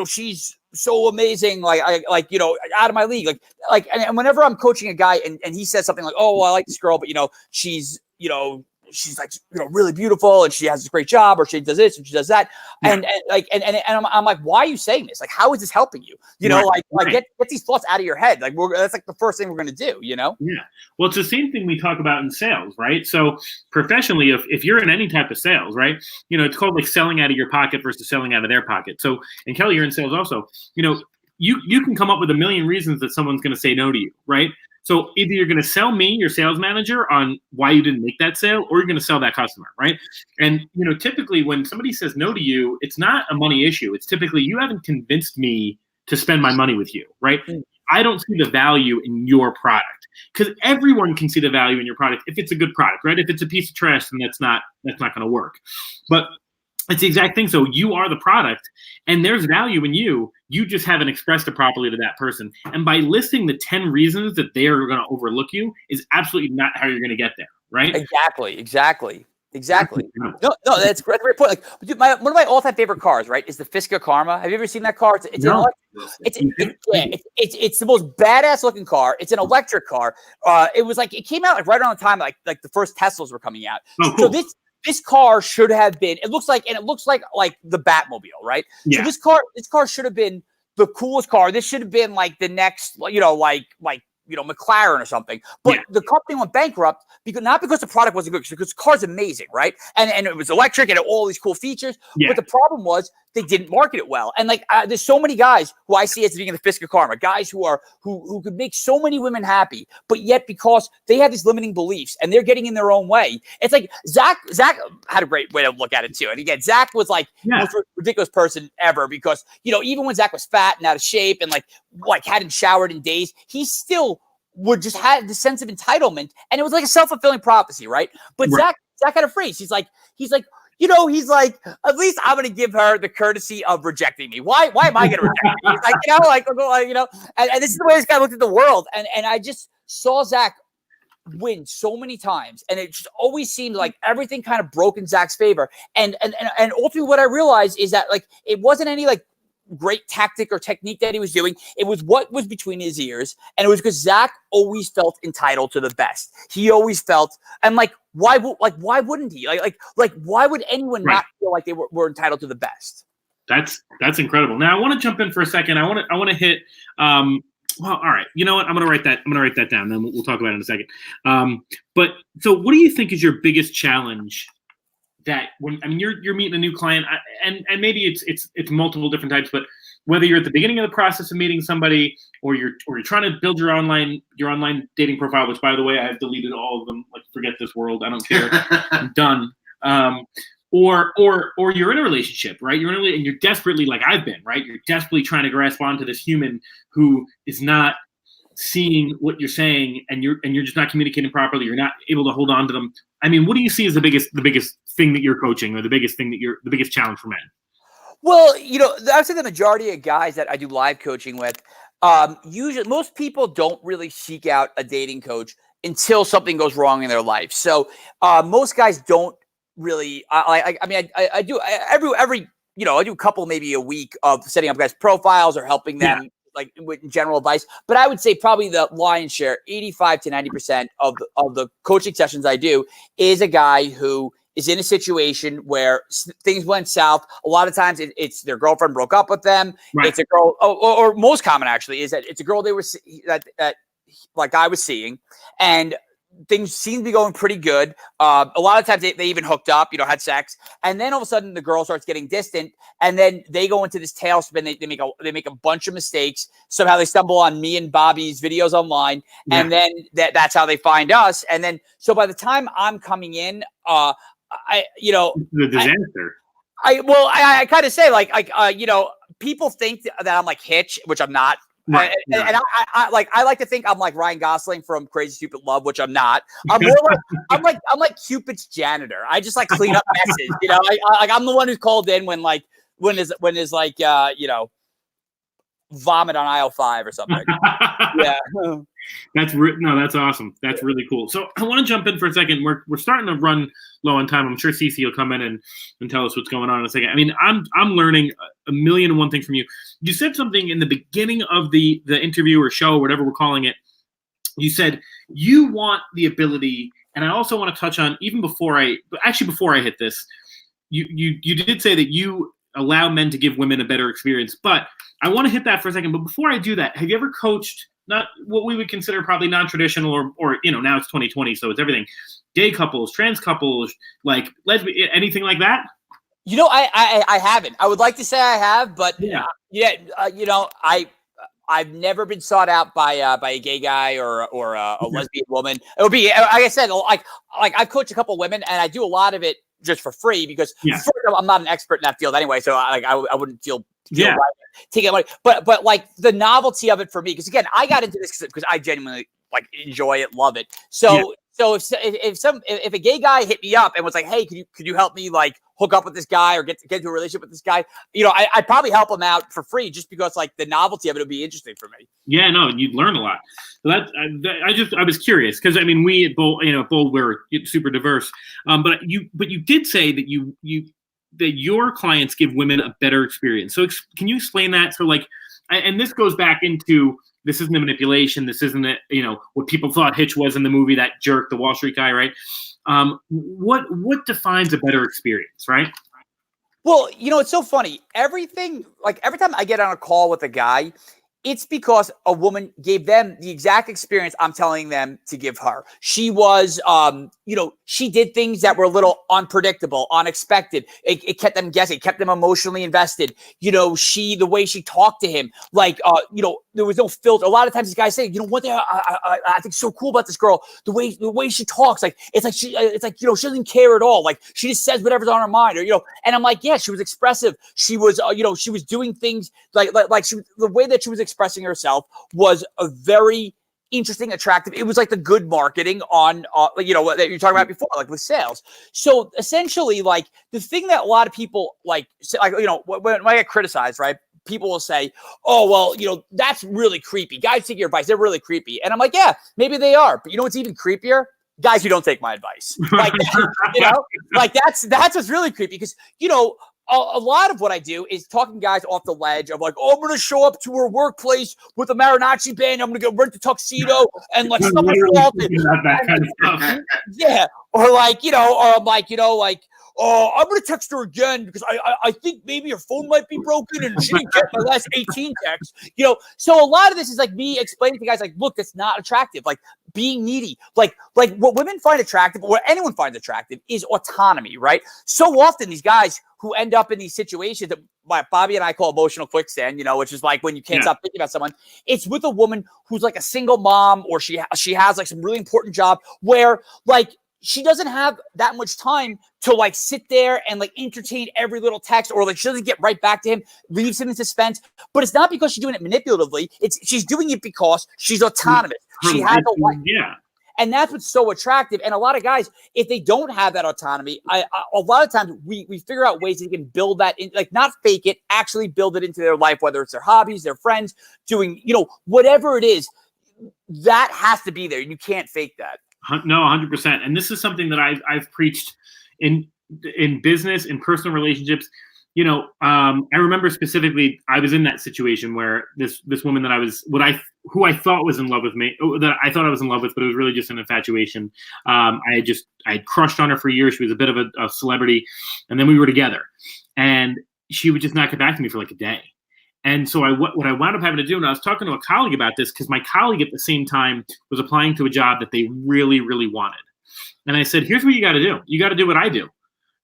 she's so amazing. Like, out of my league. And whenever I'm coaching a guy and he says something like, oh, well, I like this girl, but she's like, really beautiful and she has a great job, or she does this and she does that. Yeah. And I'm like, why are you saying this? Like, how is this helping you? Get these thoughts out of your head. Like, that's like the first thing we're going to do, Yeah. Well, it's the same thing we talk about in sales, right? So professionally, if you're in any type of sales, right, it's called like selling out of your pocket versus selling out of their pocket. So, and Kelly, you're in sales also, you can come up with a million reasons that someone's going to say no to you, right? So either you're going to sell me, your sales manager, on why you didn't make that sale, or you're going to sell that customer, right? And, typically when somebody says no to you, it's not a money issue. It's typically you haven't convinced me to spend my money with you, right? I don't see the value in your product, because everyone can see the value in your product if it's a good product, right? If it's a piece of trash, then that's not going to work. But it's the exact thing. So you are the product, and there's value in you. You just haven't expressed it properly to that person. And by listing the 10 reasons that they are going to overlook you is absolutely not how you're going to get there, right? Exactly. No, that's a great point. Like, dude, one of my all-time favorite cars, right, is the Fisker Karma. Have you ever seen that car? It's the most badass looking car. It's an electric car. It came out like right around the time like the first Teslas were coming out. Oh, cool. So this car should have been. It looks like the Batmobile, right? Yeah. So this car should have been the coolest car. This should have been like the next, McLaren or something. But the company went bankrupt not because the product wasn't good, because the car's amazing, right? And it was electric and it had all these cool features. Yeah. But the problem was they didn't market it well. And there's so many guys who I see as being in the Fisker Karma, guys who could make so many women happy, but yet because they have these limiting beliefs and they're getting in their own way. It's like Zach had a great way to look at it too. And again, Zach was like the most ridiculous person ever, because even when Zach was fat and out of shape and like hadn't showered in days, he still would just have the sense of entitlement, and it was like a self-fulfilling prophecy, right? But Zach had a phrase. He's like, at least I'm going to give her the courtesy of rejecting me. Why am I going to reject me? He's like, and this is the way this guy looked at the world. And I just saw Zach win so many times, and it just always seemed like everything kind of broke in Zach's favor. And ultimately what I realized is that it wasn't any great tactic or technique that he was doing. It was what was between his ears, and it was because Zach always felt entitled to the best. He always felt, and why wouldn't he? Why would anyone not feel like they were entitled to the best? That's incredible. Now I want to jump in for a second. I want to hit. Well, all right. You know what? I'm gonna write that down. Then we'll talk about it in a second. But so, what do you think is your biggest challenge? That you're meeting a new client, and maybe it's multiple different types, but whether you're at the beginning of the process of meeting somebody, or you're trying to build your online dating profile, which by the way, I have deleted all of them. Like, forget this world, I don't care, I'm done. Or you're in a relationship, right? You're in and you're desperately, like I've been, right? You're desperately trying to grasp onto this human who is not seeing what you're saying, and you're just not communicating properly. You're not able to hold on to them. I mean, what do you see as the biggest thing that you're coaching, or the biggest challenge for men? Well, I would say the majority of guys that I do live coaching with, usually most people don't really seek out a dating coach until something goes wrong in their life. So most guys don't really. I do every I do a couple maybe a week of setting up guys' profiles or helping them. With general advice, but I would say probably the lion's share, 85 to 90% of the coaching sessions I do is a guy who is in a situation where things went south. A lot of times it's their girlfriend broke up with them. Right. It's a girl, or most common actually is that it's a girl they were that I was seeing, and things seem to be going pretty good. A lot of times they even hooked up, had sex, and then all of a sudden the girl starts getting distant, and then they go into this tailspin. They make a bunch of mistakes. Somehow they stumble on me and Bobby's videos online, and then that's how they find us. And then so by the time I'm coming in, the disaster. I kind of say people think that I'm like Hitch, which I'm not. Right. And I like to think I'm like Ryan Gosling from Crazy Stupid Love, which I'm not. I'm more like I'm like Cupid's janitor. I just clean up messes. I'm the one who's called in when his vomit on aisle 5 or something. Yeah. That's awesome. That's really cool. So I want to jump in for a second. We're starting to run low on time. I'm sure Cece will come in and tell us what's going on in a second. I mean, I'm learning a million and one things from you. You said something in the beginning of the interview or show, whatever we're calling it. You said you want the ability, and I also want to touch on before I hit this, you did say that you allow men to give women a better experience, but I want to hit that for a second. But before I do that, have you ever coached not what we would consider probably non-traditional or now it's 2020, so it's everything, gay couples, trans couples, like lesbian, anything like that? I haven't. I would like to say I have, but I've never been sought out by a gay guy or a lesbian woman. It would be, like I said, like I've coached a couple of women, and I do a lot of it just for free because first of all, I'm not an expert in that field anyway, so I wouldn't feel right taking money. But like the novelty of it for me, because again, I got into this because I genuinely like enjoy it, love it. So if a gay guy hit me up and was like, hey, could you help me like hook up with this guy or get into a relationship with this guy? I'd probably help him out for free just because like the novelty of it would be interesting for me. Yeah, no, you'd learn a lot. So I was curious because I mean we at Bold we're super diverse, but you did say that that your clients give women a better experience. So can you explain that? So like, and this goes back into. This isn't a manipulation. This isn't what people thought Hitch was in the movie, that jerk, the Wall Street guy, right? What defines a better experience, right? Well, it's so funny. Every time I get on a call with a guy, it's because a woman gave them the exact experience I'm telling them to give her. She was, she did things that were a little unpredictable, unexpected. It kept them guessing, kept them emotionally invested. The way she talked to him, like, there was no filter. A lot of times these guys say, one thing I think so cool about this girl, the way she talks, like, she doesn't care at all. Like she just says whatever's on her mind and I'm like, yeah, she was expressive. She was, she was doing things like the way that she was expressing herself was a very interesting, attractive. It was like the good marketing on, that you're talking about before, like with sales. So essentially, like the thing that a lot of people like, say, like, when I get criticized, right? People will say, oh, well, that's really creepy. Guys take your advice. They're really creepy. And I'm like, yeah, maybe they are. But what's even creepier? Guys who don't take my advice. Like, like that's what's really creepy because, a lot of what I do is talking guys off the ledge of like, oh, I'm going to show up to her workplace with a mariachi band. I'm going to go rent the tuxedo and like someone assaulted. Yeah. Or like, or I'm like, oh, I'm going to text her again because I think maybe her phone might be broken and she didn't get my last 18 texts. So a lot of this is like me explaining to guys like, look, that's not attractive. Like being needy, like what women find attractive or what anyone finds attractive is autonomy, right? So often these guys who end up in these situations that Bobby and I call emotional quicksand, which is like when you can't stop thinking about someone. It's with a woman who's like a single mom or she has like some really important job where like she doesn't have that much time to like sit there and like entertain every little text or like she doesn't get right back to him, leaves him in suspense. But it's not because she's doing it manipulatively. She's doing it because she's autonomous. She has a life. Yeah. And that's what's so attractive. And a lot of guys, if they don't have that autonomy, a lot of times we figure out ways that they can build that in, like not fake it, actually build it into their life, whether it's their hobbies, their friends, doing, whatever it is, that has to be there. You can't fake that. No, 100%. And this is something that I've preached in business, in personal relationships. I remember specifically, I was in that situation where this woman that who I thought was in love with me, that I thought I was in love with, but it was really just an infatuation. I had crushed on her for years. She was a bit of a celebrity, and then we were together, and she would just not get back to me for like a day. And so what I wound up having to do, and I was talking to a colleague about this because my colleague at the same time was applying to a job that they really, really wanted. And I said, here's what you got to do. You got to do what I do.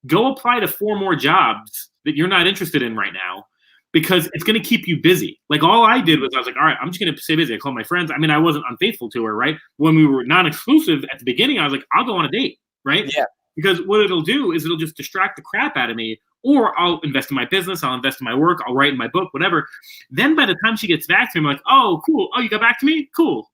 Go apply to 4 more jobs that you're not interested in right now because it's going to keep you busy. Like all I did was I was like, all right, I'm just going to stay busy. I called my friends. I mean, I wasn't unfaithful to her, right? When we were non-exclusive at the beginning, I was like, I'll go on a date, right? Yeah. Because what it'll do is it'll just distract the crap out of me. Or I'll invest in my business, I'll invest in my work, I'll write in my book, whatever. Then by the time she gets back to me, I'm like, oh, cool. Oh, you got back to me? Cool.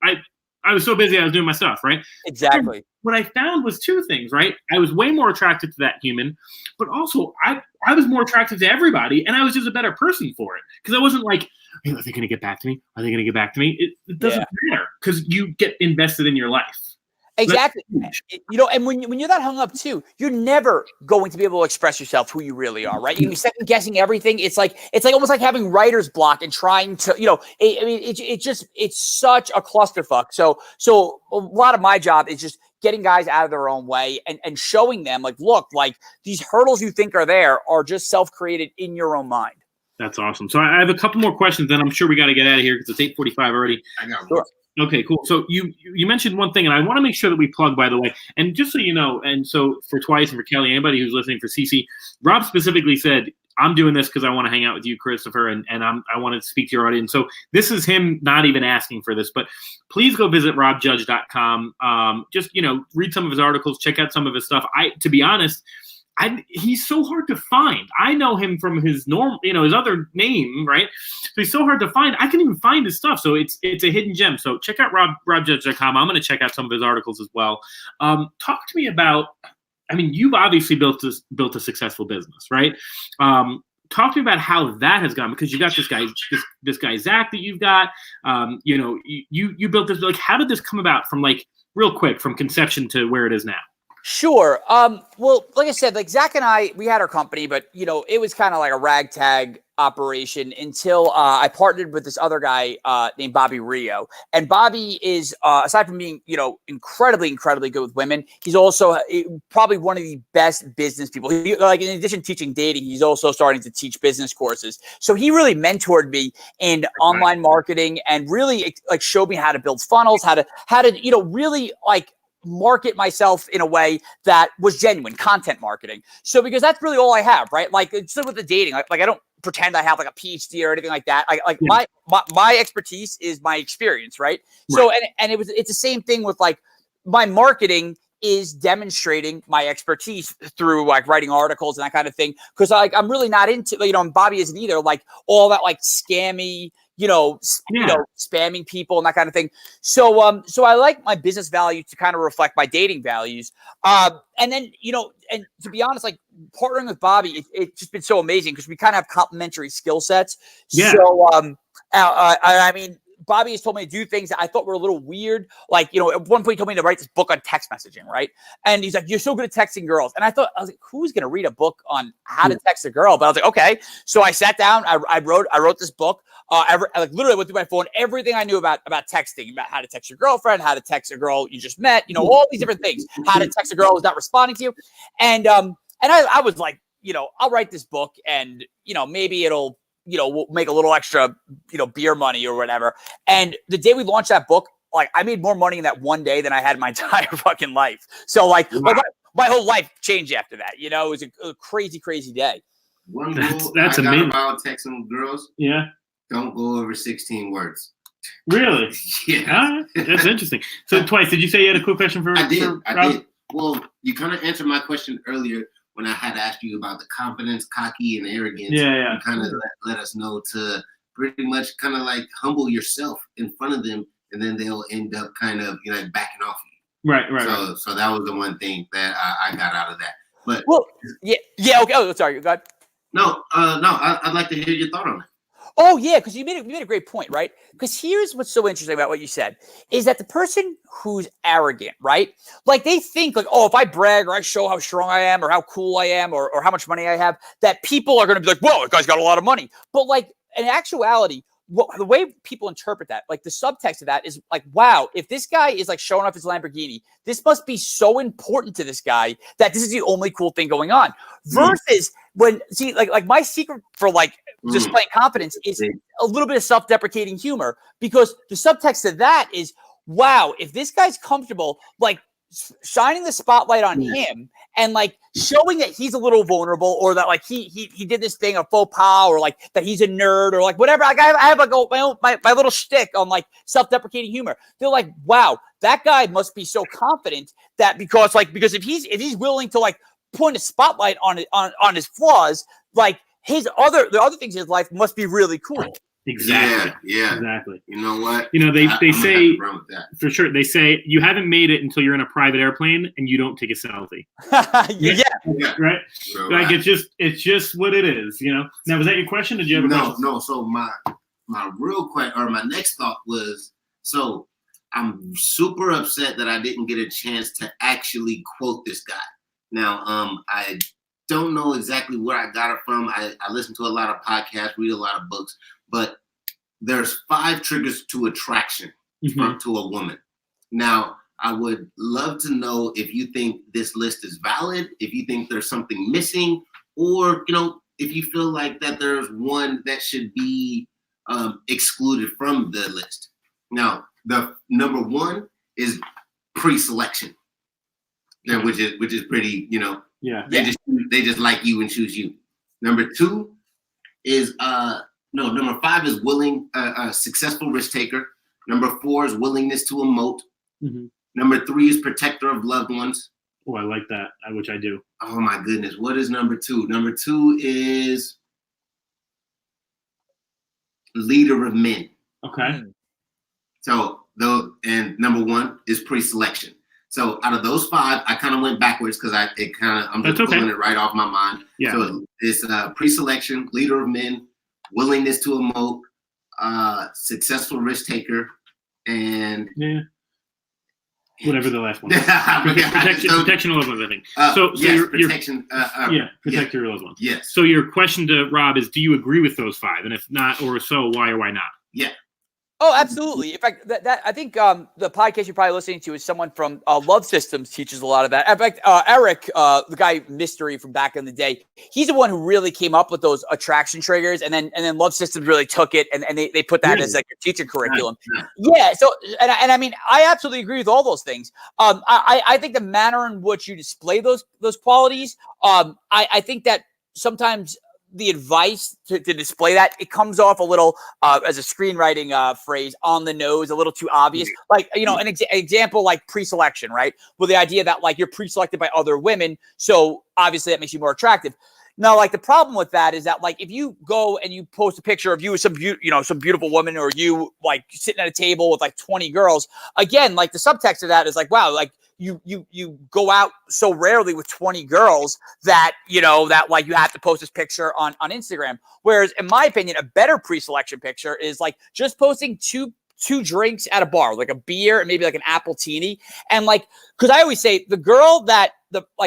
I was so busy, I was doing my stuff, right? Exactly. And what I found was two things, right? I was way more attracted to that human, but also I was more attracted to everybody, and I was just a better person for it. Because I wasn't like, hey, are they going to get back to me? Are they going to get back to me? It doesn't matter because you get invested in your life. Exactly. And when you're that hung up too, you're never going to be able to express yourself who you really are, right? You can be second guessing everything. It's like almost like having writer's block and trying to, it's such a clusterfuck. So a lot of my job is just getting guys out of their own way and showing them like, look, like these hurdles you think are there are just self-created in your own mind. That's awesome. So I have a couple more questions, then I'm sure we got to get out of here because it's 8:45 already. I got Sure. Okay, cool. So you mentioned one thing, and I want to make sure that we plug, by the way, and just so you know, and so for Twice and for Kelly, anybody who's listening, for CC, Rob specifically said, I'm doing this because I want to hang out with you, Christopher, and I want to speak to your audience. So this is him not even asking for this, but please go visit robjudge.com. Just, read some of his articles, check out some of his stuff. To be honest, he's so hard to find. I know him from his his other name, right? So he's so hard to find. I can even find his stuff. So it's a hidden gem. So check out robjudge.com. I'm going to check out some of his articles as well. Talk to me about, you've obviously built a successful business, right? Talk to me about how that has gone, because you got this guy, Zach, that you've got, you built this, like, how did this come about from, like, real quick, from conception to where it is now? Sure. Well, like I said, like Zach and I, we had our company, but it was kind of like a ragtag operation until I partnered with this other guy named Bobby Rio. And Bobby is, aside from being, incredibly, incredibly good with women, he's also probably one of the best business people. In addition to teaching dating, he's also starting to teach business courses. So he really mentored me in online marketing and really like showed me how to build funnels, how to really like market myself in a way that was genuine content marketing. So because that's really all I have, right? Like it's with the dating, like I don't pretend I have like a PhD or anything like that. My expertise is my experience, right? So it's the same thing with like my marketing is demonstrating my expertise through like writing articles and that kind of thing. Because I'm really not into, and Bobby isn't either, like all that like scammy, spamming people and that kind of thing. So I like my business value to kind of reflect my dating values. And then, and to be honest, like partnering with Bobby, it's just been so amazing because we kind of have complementary skill sets. Yeah. So, Bobby has told me to do things that I thought were a little weird. Like, at one point he told me to write this book on text messaging, right? And he's like, you're so good at texting girls. And I was like, who's going to read a book on how to text a girl? But I was like, okay. So I sat down, I wrote this book. I literally went through my phone, everything I knew about texting, about how to text your girlfriend, how to text a girl you just met, all these different things, how to text a girl who's not responding to you. And I was like, I'll write this book and, maybe it'll, we'll make a little extra, beer money or whatever. And the day we launched that book, like I made more money in that one day than I had my entire fucking life. So like, my whole life changed after that. It was a crazy, crazy day. One rule that's I got amazing about texting girls. Yeah. Don't go over 16 words. Really? Yeah. That's interesting. So Twice, did you say you had a quick question for I did. Rob? I did. Well, you kind of answered my question earlier when I had asked you about the confidence, cocky, and arrogance. Yeah. You kind of let us know to pretty much kind of like humble yourself in front of them, and then they'll end up kind of backing off you. Right. So that was the one thing that I got out of that. But okay. Oh, sorry, go ahead. No. I'd like to hear your thought on it. Oh, yeah, because you made a great point, right? Because here's what's so interesting about what you said, is that the person who's arrogant, right? Like they think like, oh, if I brag or I show how strong I am or how cool I am or how much money I have, that people are going to be like, whoa, that guy's got a lot of money. But like in actuality, the way people interpret that, like the subtext of that is like, wow, if this guy is like showing off his Lamborghini, this must be so important to this guy that this is the only cool thing going on. Versus when, like my secret for like displaying confidence is a little bit of self-deprecating humor, because the subtext of that is, wow, if this guy's comfortable, like shining the spotlight on him and like showing that he's a little vulnerable, or that like he did this thing, a faux pas, or like that he's a nerd, or like whatever. Like I have like my little shtick on like self-deprecating humor. They're like, wow, that guy must be so confident that because if he's willing to like point a spotlight on his flaws, like the other things in his life must be really cool. Exactly. Yeah. Exactly. You know what? You know, they I'm gonna say, have to run with that. for sure, they say you haven't made it until you're in a private airplane and you don't take a selfie. Yeah. Yeah. Right? So, Like, it's just what it is, you know? Now, was that your question? Did you have a question? No. So my real question, or my next thought was, so I'm super upset that I didn't get a chance to actually quote this guy. Now, I don't know exactly where I got it from. I listen to a lot of podcasts, read a lot of books, but there's 5 triggers to attraction to a woman. Now, I would love to know if you think this list is valid, if you think there's something missing, or, you know, if you feel like that there's one that should be excluded from the list. Now, the number 1 is pre-selection, which is pretty, you know, they just like you and choose you. Number 2 is number 5 is successful risk taker. Number 4 is willingness to emote. Number 3 is protector of loved ones. Oh, I like that, which I do. Oh my goodness, what is number 2? Number 2 is leader of men. Okay. So and number 1 is pre-selection. So out of those 5, I kind of went backwards because I'm just pulling it right off my mind. Yeah. So it's pre-selection, leader of men, willingness to emote, successful risk taker, and whatever the last one. Protection of loved ones, I think. Protection. Protect your loved ones. Yes. So your question to Rob is, do you agree with those 5? And if not, or so, why or why not? Yeah. Oh, absolutely. In fact, that I think the podcast you're probably listening to is someone from Love Systems teaches a lot of that. In fact, Eric, the guy Mystery from back in the day, he's the one who really came up with those attraction triggers, and then Love Systems really took it and they put that as like a teaching curriculum. Yeah. So and I mean, I absolutely agree with all those things. I think the manner in which you display those qualities, I think that sometimes the advice to display that, it comes off a little as a screenwriting phrase, on the nose, a little too obvious. Like, you know, an example like pre-selection, right? With the idea that like you're pre-selected by other women, so obviously that makes you more attractive. Now, like the problem with that is that like if you go and you post a picture of you with some beautiful woman, or you like sitting at a table with like 20 girls, again, like the subtext of that is like, wow, like you go out so rarely with 20 girls that, you know, that like you have to post this picture on Instagram. Whereas in my opinion, a better pre-selection picture is like just posting two drinks at a bar, like a beer and maybe like an apple teeny. And like, cause I always say the girl that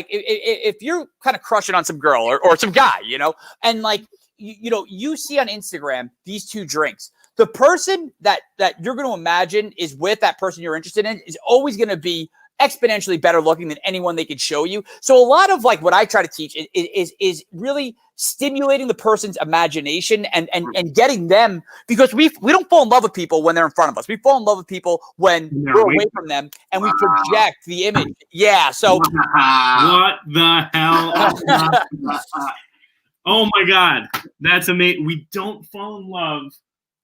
if you're kind of crushing on some girl or some guy, you know, and like, you see on Instagram, these 2 drinks, the person that you're going to imagine is with that person you're interested in is always going to be exponentially better looking than anyone they could show you. So a lot of like what I try to teach is really stimulating the person's imagination and getting them, because we don't fall in love with people when they're in front of us. We fall in love with people when we're away from them and we project the image. Yeah. So what the hell? Oh my God. That's amazing. We don't fall in love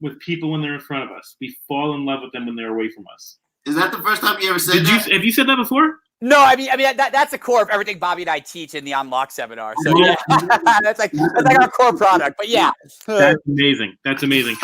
with people when they're in front of us. We fall in love with them when they're away from us. Is that the first time you ever said that? Have you said that before? No, I mean that's the core of everything Bobby and I teach in the Unlock seminar. So yeah, that's like our core product. But yeah, that's amazing. That's amazing.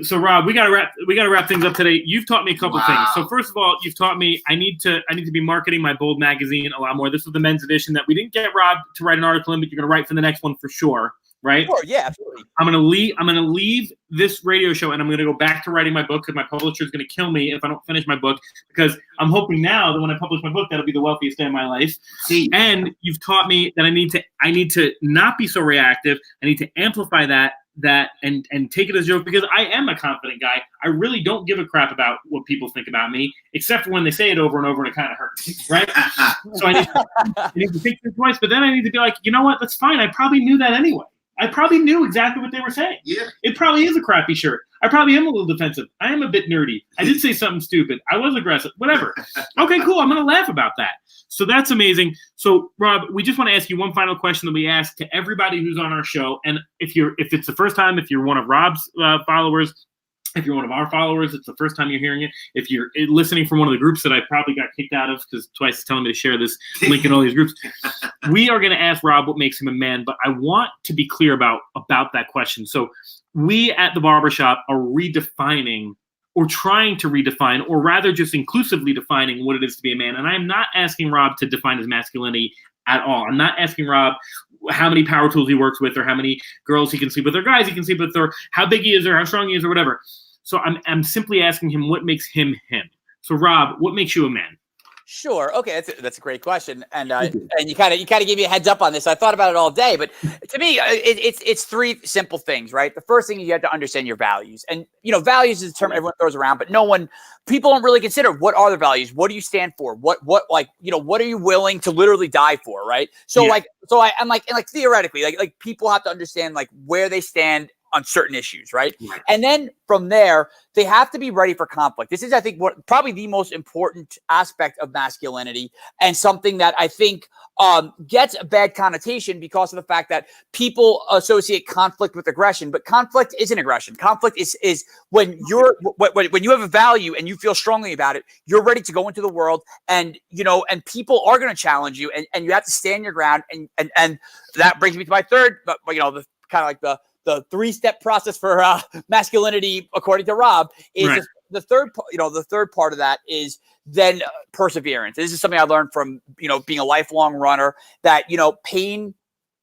So Rob, we gotta wrap things up today. You've taught me a couple things. So first of all, you've taught me I need to be marketing my Bold magazine a lot more. This was the men's edition that we didn't get Rob to write an article in, but you're gonna write for the next one for sure. Right? Sure, yeah, absolutely. I'm gonna leave this radio show and I'm gonna go back to writing my book, because my publisher is gonna kill me if I don't finish my book, because I'm hoping now that when I publish my book, that'll be the wealthiest day of my life. And you've taught me that I need to not be so reactive. I need to amplify that and take it as a joke, because I am a confident guy. I really don't give a crap about what people think about me, except for when they say it over and over and it kind of hurts, right? So I need to think it twice, but then I need to be like, you know what? That's fine. I probably knew that anyway. I probably knew exactly what they were saying. Yeah. It probably is a crappy shirt. I probably am a little defensive. I am a bit nerdy. I did say something stupid. I was aggressive. Whatever. Okay, cool. I'm going to laugh about that. So that's amazing. So, Rob, we just want to ask you one final question that we ask to everybody who's on our show. And if it's the first time, if you're one of Rob's followers, If you're one of our followers, it's the first time you're hearing it. If you're listening from one of the groups that I probably got kicked out of because Twice is telling me to share this link in all these groups, we are going to ask Rob what makes him a man. But I want to be clear about that question. So we at the Barbershop are redefining, or trying to redefine, or rather just inclusively defining what it is to be a man. And I'm not asking Rob to define his masculinity at all. I'm not asking Rob how many power tools he works with, or how many girls he can sleep with, or guys he can sleep with, or how big he is, or how strong he is, or whatever. So I'm simply asking him what makes him him. So Rob, what makes you a man? Sure. Okay, that's a great question, and you kind of gave me a heads up on this. I thought about it all day, but to me, it's three simple things, right? The first thing is you have to understand your values, and values is a term everyone throws around, but people don't really consider what are the values. What do you stand for? What what are you willing to literally die for, right? So I'm theoretically, like people have to understand like where they stand on certain issues, right? And then from there, they have to be ready for conflict. This is, I think, what probably the most important aspect of masculinity, and something that I think gets a bad connotation because of the fact that people associate conflict with aggression, but conflict isn't aggression. Conflict is when when you have a value and you feel strongly about it, you're ready to go into the world, and and people are going to challenge you, and you have to stand your ground, and that brings me to my third, but the kind of like the three-step process for masculinity, according to Rob, is right. the third part of that is then perseverance. This is something I learned from, being a lifelong runner, that, pain,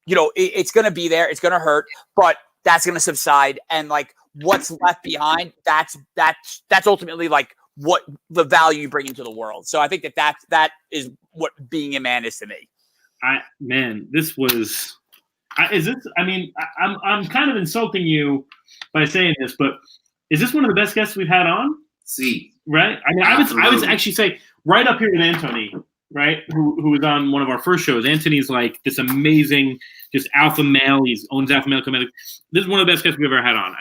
it's going to be there. It's going to hurt, but that's going to subside. And like what's left behind, that's ultimately like what the value you bring into the world. So I think that is what being a man is to me. This was... I'm kind of insulting you by saying this, but is this one of the best guests we've had on? See, right? I was actually say right up here with Anthony, right? Who was on one of our first shows. Anthony's like this amazing, just alpha male. He owns Alpha Male Comedic. This is one of the best guests we've ever had on.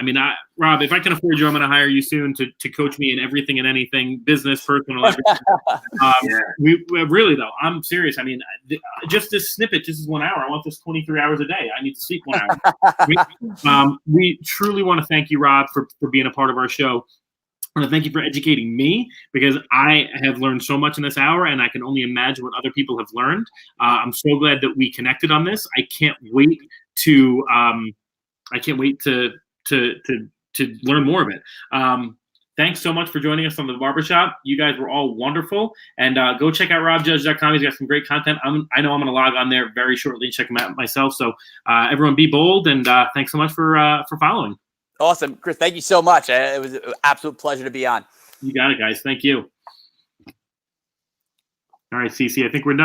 Rob, if I can afford you, I'm going to hire you soon to coach me in everything and anything, business, personal, everything. We really though, I'm serious. Just this snippet, this is 1 hour. I want this 23 hours a day. I need to sleep 1 hour. We truly want to thank you, Rob, for being a part of our show. I want to thank you for educating me, because I have learned so much in this hour, and I can only imagine what other people have learned. I'm so glad that we connected on this. I can't wait to learn more of it. Thanks so much for joining us on the Barbershop. You guys were all wonderful, and go check out robjudge.com. He's got some great content. I know I'm going to log on there very shortly and check him out myself. So everyone be bold, and thanks so much for following. Awesome. Chris, thank you so much. It was an absolute pleasure to be on. You got it, guys. Thank you. All right, Cece, I think we're done.